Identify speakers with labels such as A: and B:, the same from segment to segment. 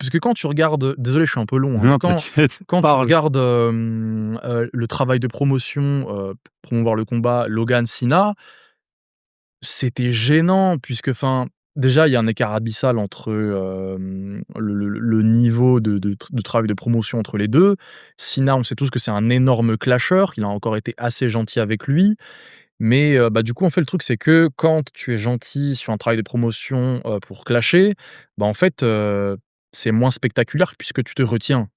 A: parce que quand tu regardes, désolé, je suis un peu long, hein,
B: Non, t'inquiète,
A: quand tu
B: parle.
A: regardes le travail de promotion pour promouvoir le combat Logan-Cena, c'était gênant, puisque, enfin, déjà, il y a un écart abyssal entre le niveau de travail de promotion entre les deux. Cena, on sait tous que c'est un énorme clasher, qu'il a encore été assez gentil avec lui. Mais bah, du coup, en fait, le truc, c'est que quand tu es gentil sur un travail de promotion pour clasher, bah, en fait, c'est moins spectaculaire puisque tu te retiens.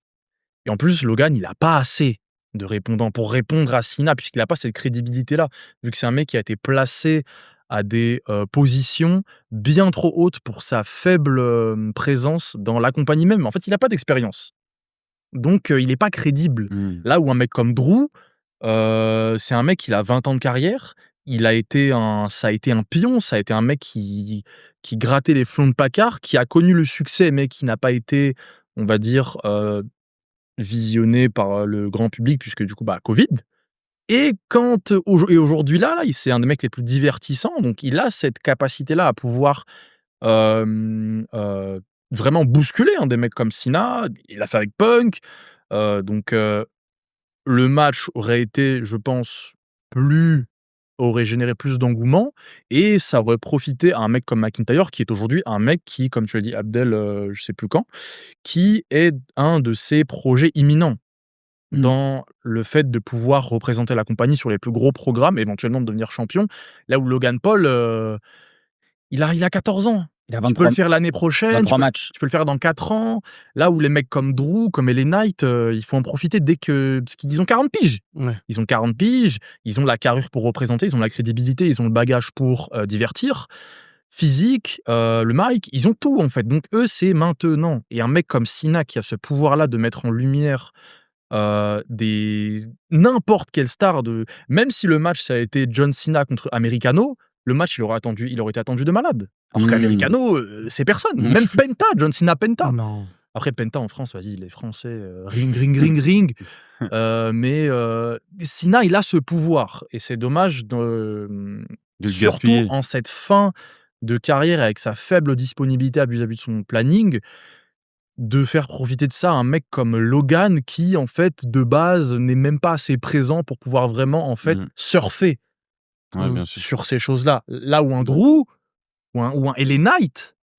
A: Et en plus, Logan, il a pas assez de répondants pour répondre à Cena, puisqu'il a pas cette crédibilité-là, vu que c'est un mec qui a été placé à des positions bien trop hautes pour sa faible présence dans la compagnie même. En fait, il a pas d'expérience. Donc, il est pas crédible.
B: Mmh.
A: Là où un mec comme Drew, c'est un mec, il a 20 ans de carrière. Ça a été un pion, ça a été un mec qui grattait les flancs de Packard, qui a connu le succès, mais qui n'a pas été, on va dire, visionné par le grand public, puisque du coup, bah, Covid. Et aujourd'hui c'est un des mecs les plus divertissants, donc il a cette capacité-là à pouvoir vraiment bousculer des mecs comme Cena. Il l'a fait avec Punk, donc le match aurait été, je pense, aurait généré plus d'engouement, et ça aurait profité à un mec comme McIntyre, qui est aujourd'hui un mec qui, comme tu l'as dit, Abdel, je sais plus quand, qui est un de ses projets imminents
C: Mmh.
A: dans le fait de pouvoir représenter la compagnie sur les plus gros programmes, éventuellement de devenir champion. Là où Logan Paul, il a 14 ans.
C: Il a
A: Tu peux
C: 23
A: le faire l'année prochaine,
C: 23 matchs.
A: tu peux le faire dans 4 ans. Là où les mecs comme Drew, comme LA Knight, il faut en profiter parce qu'ils ont 40 piges.
D: Ouais.
A: Ils ont 40 piges, ils ont la carrure pour représenter, ils ont la crédibilité, ils ont le bagage pour divertir. Physique, le mic, ils ont tout en fait. Donc eux, c'est maintenant. Et un mec comme Cena qui a ce pouvoir-là de mettre en lumière n'importe quelle star, même si le match ça a été John Cena contre Americano, le match il aurait été attendu de malade. Alors qu'Americano, c'est personne. Même Penta, John Cena Penta.
D: Non.
A: Après Penta en France, vas-y, les Français, ring, ring, ring, ring. Mais Cena, il a ce pouvoir. Et c'est dommage
B: De le
A: surtout
B: gaspiller.
A: en cette fin de carrière, avec sa faible disponibilité vis-à-vis de son planning, de faire profiter de ça un mec comme Logan qui, en fait, de base, n'est même pas assez présent pour pouvoir vraiment, en fait, surfer
B: Ouais, bien sûr.
A: sur ces choses-là. Là où un Drew ou un LA Knight,